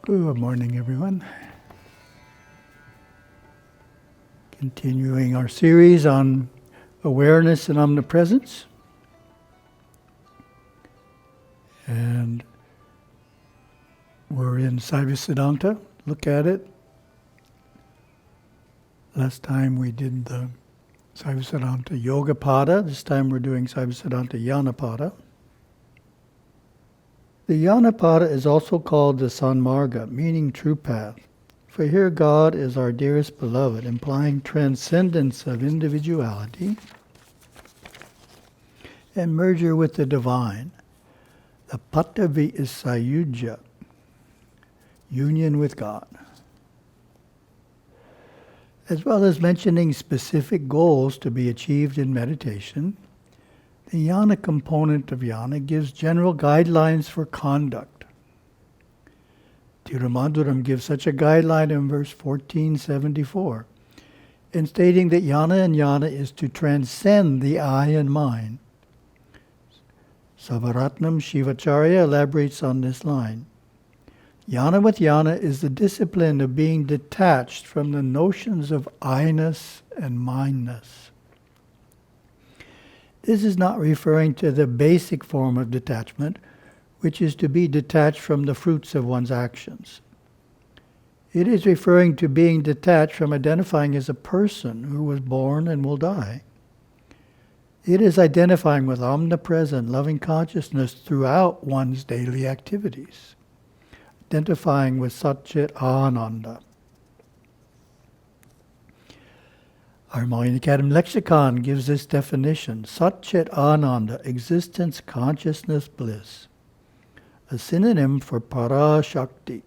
Good morning, everyone. Continuing our series on awareness and omnipresence. And we're in Sayuja. Look at it. Last time we did the Sayuja Yogapada. This time we're doing Sayuja Yanapada. The Yanapada is also called the Sanmarga, meaning true path. For here God is our dearest beloved, implying transcendence of individuality and merger with the divine. The Patavi is Sayuja, union with God. As well as mentioning specific goals to be achieved in meditation, the Yana component of Yana gives general guidelines for conduct. Tirumanduram gives such a guideline in verse 1474, in stating that Yana is to transcend the I and mine. Savaratnam Shivacharya elaborates on this line. Yana with Yana is the discipline of being detached from the notions of I-ness and mine-ness. This is not referring to the basic form of detachment, which is to be detached from the fruits of one's actions. It is referring to being detached from identifying as a person who was born and will die. It is identifying with omnipresent, loving consciousness throughout one's daily activities, identifying with Sachit Ananda. Our Mind Academy lexicon gives this definition: Satchit Ananda, existence, consciousness, bliss. A synonym for Parashakti.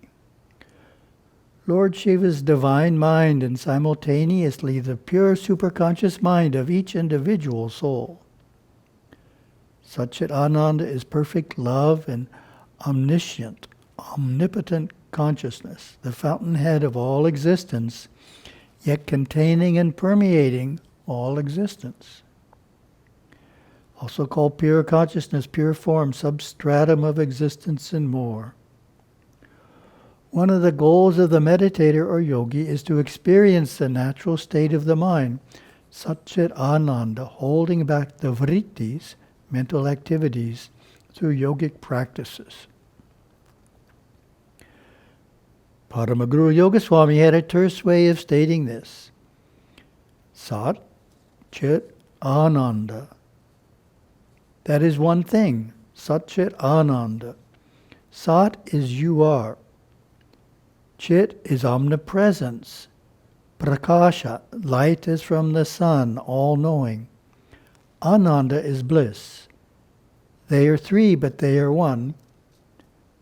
Lord Shiva's divine mind and simultaneously the pure superconscious mind of each individual soul. Satchit Ananda is perfect love and omniscient, omnipotent consciousness, the fountainhead of all existence, yet containing and permeating all existence. Also called pure consciousness, pure form, substratum of existence, and more. One of the goals of the meditator or yogi is to experience the natural state of the mind, Satchit Ananda, holding back the vrittis, mental activities, through yogic practices. Paramaguru Yogaswami had a terse way of stating this. Sat, Chit, Ananda. That is one thing, Satchit Ananda. Sat is you are. Chit is omnipresence. Prakasha, light is from the sun, all-knowing. Ananda is bliss. They are three, but they are one.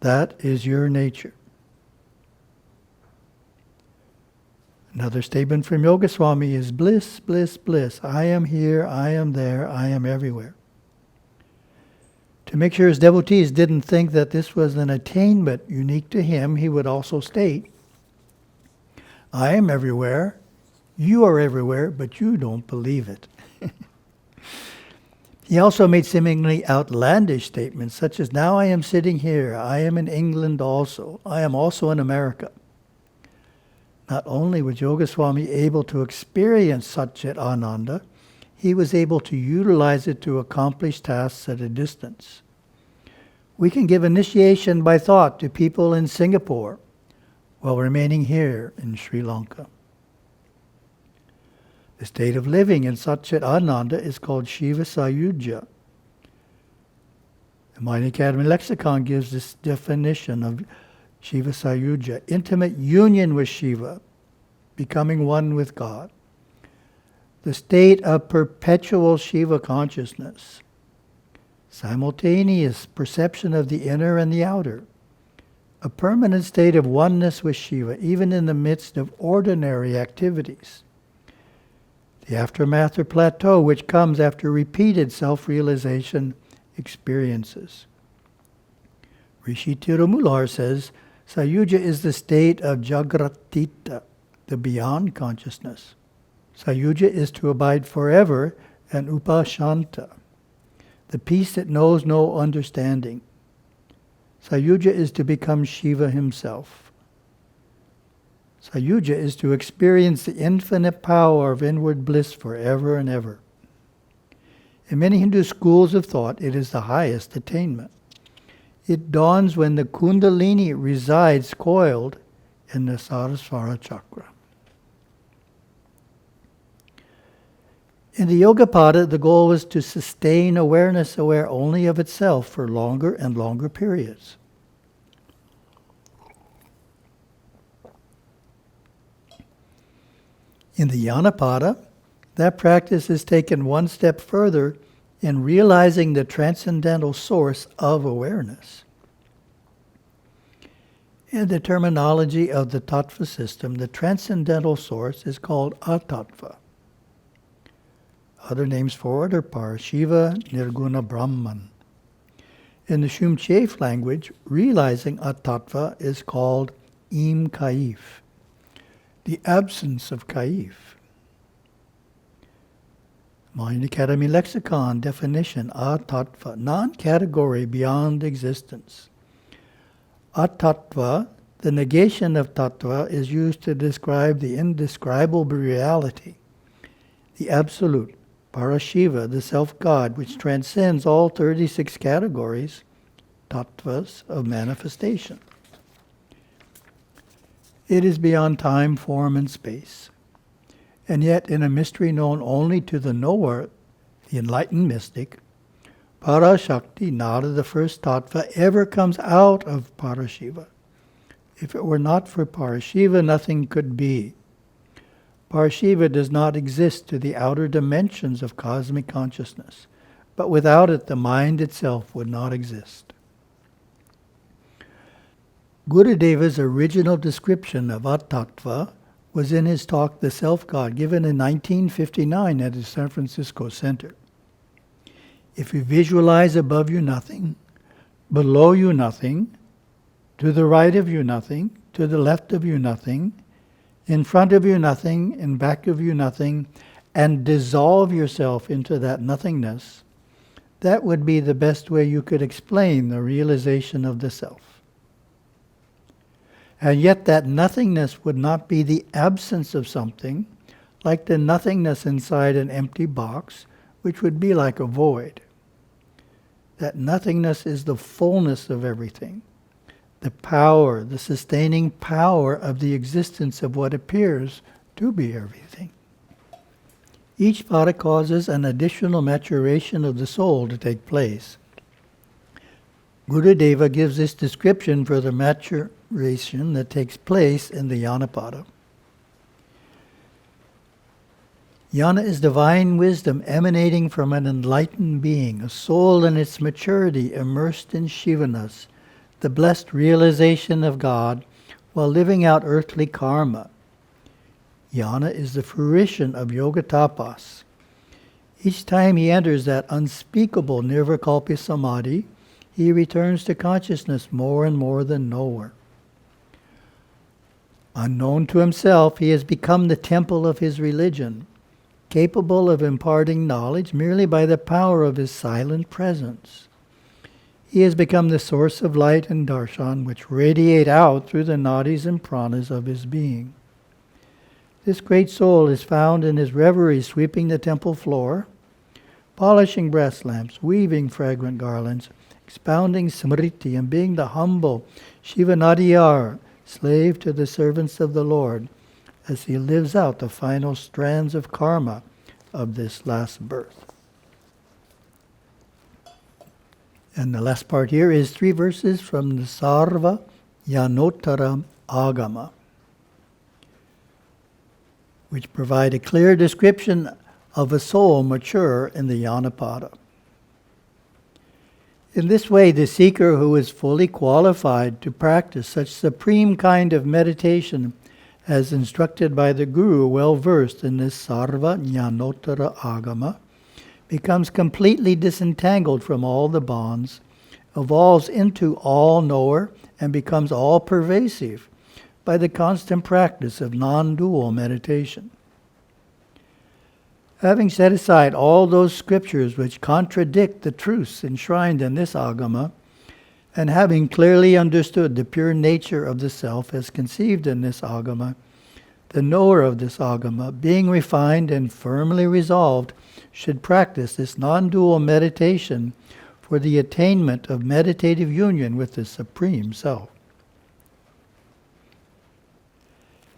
That is your nature. Another statement from Yogaswami is bliss, bliss, bliss. I am here, I am there, I am everywhere. To make sure his devotees didn't think that this was an attainment unique to him, he would also state, I am everywhere, you are everywhere, but you don't believe it. He also made seemingly outlandish statements such as, now I am sitting here, I am in England also, I am also in America. Not only was Yogaswami able to experience Satchit Ananda, he was able to utilize it to accomplish tasks at a distance. We can give initiation by thought to people in Singapore while remaining here in Sri Lanka. The state of living in Satchit Ananda is called Shiva Sayuja. The Mind Academy lexicon gives this definition of Shiva Sayuja, intimate union with Shiva, becoming one with God. The state of perpetual Shiva consciousness. Simultaneous perception of the inner and the outer. A permanent state of oneness with Shiva, even in the midst of ordinary activities. The aftermath or plateau which comes after repeated self-realization experiences. Rishi Tirumular says, Sayuja is the state of Jagratita, the beyond consciousness. Sayuja is to abide forever, and upashanta, the peace that knows no understanding. Sayuja is to become Shiva himself. Sayuja is to experience the infinite power of inward bliss forever and ever. In many Hindu schools of thought, it is the highest attainment. It dawns when the Kundalini resides coiled in the Sarasvara chakra. In the Yogapada, the goal was to sustain awareness aware only of itself for longer and longer periods. In the Yanapada, that practice is taken one step further in realizing the transcendental source of awareness. In the terminology of the Tattva system, the transcendental source is called Atattva. Other names for it are Parashiva, Nirguna Brahman. In the Shumchef language, realizing Atattva is called Im Kaif, the absence of Kaif. Mind Academy Lexicon definition, Atattva, non-category beyond existence. Atattva, the negation of tattva, is used to describe the indescribable reality, the absolute, Parashiva, the self-God, which transcends all 36 categories, tattvas, of manifestation. It is beyond time, form, and space. And yet, in a mystery known only to the knower, the enlightened mystic, Parashakti, nada, the first tattva, ever comes out of Parashiva. If it were not for Parashiva, nothing could be. Parashiva does not exist to the outer dimensions of cosmic consciousness, but without it, the mind itself would not exist. Gurudeva's original description of Atattva was in his talk, The Self-God, given in 1959 at the San Francisco Center. If you visualize above you nothing, below you nothing, to the right of you nothing, to the left of you nothing, in front of you nothing, in back of you nothing, and dissolve yourself into that nothingness, that would be the best way you could explain the realization of the self. And yet that nothingness would not be the absence of something, like the nothingness inside an empty box, which would be like a void. That nothingness is the fullness of everything, the power, the sustaining power of the existence of what appears to be everything. Each pada causes an additional maturation of the soul to take place. Gurudeva gives this description for the maturation that takes place in the Yanapada. Yana is divine wisdom emanating from an enlightened being, a soul in its maturity immersed in Shivanas, the blessed realization of God while living out earthly karma. Yana is the fruition of yoga tapas. Each time he enters that unspeakable nirvikalpa samadhi, he returns to consciousness more and more than knower. Unknown to himself, he has become the temple of his religion, capable of imparting knowledge merely by the power of his silent presence. He has become the source of light and darshan which radiate out through the nadis and pranas of his being. This great soul is found in his reverie sweeping the temple floor, polishing brass lamps, weaving fragrant garlands, expounding smriti, and being the humble Shivanadiyar, slave to the servants of the Lord, as he lives out the final strands of karma of this last birth. And the last part here is 3 verses from the Sarva Yanotara Agama, which provide a clear description of a soul mature in the Yanapada. In this way, the seeker who is fully qualified to practice such supreme kind of meditation as instructed by the Guru, well versed in this Sarva Jnanotara Agama, becomes completely disentangled from all the bonds, evolves into all-knower, and becomes all-pervasive by the constant practice of non-dual meditation. Having set aside all those scriptures which contradict the truths enshrined in this Agama, and having clearly understood the pure nature of the self as conceived in this Agama, The knower of this agama, being refined and firmly resolved, should practice this non-dual meditation for the attainment of meditative union with the Supreme Self.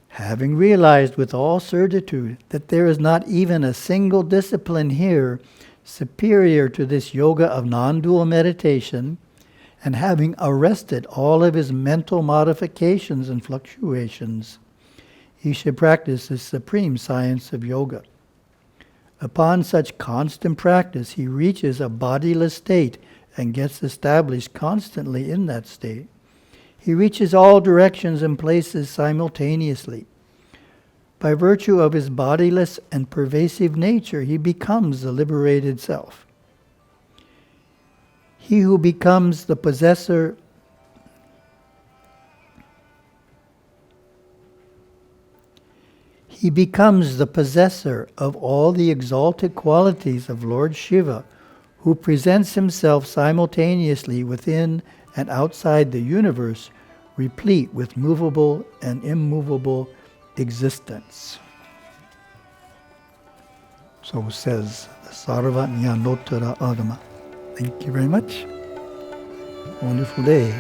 Having realized with all certitude that there is not even a single discipline here superior to this yoga of non-dual meditation, and having arrested all of his mental modifications and fluctuations, he should practice the supreme science of yoga. Upon such constant practice, he reaches a bodiless state and gets established constantly in that state. He reaches all directions and places simultaneously. By virtue of his bodiless and pervasive nature, he becomes the liberated self. He who becomes the possessor of all the exalted qualities of Lord Shiva, who presents himself simultaneously within and outside the universe, replete with movable and immovable existence. So says the Sarvajñanottara Agama. Thank you very much. Wonderful day.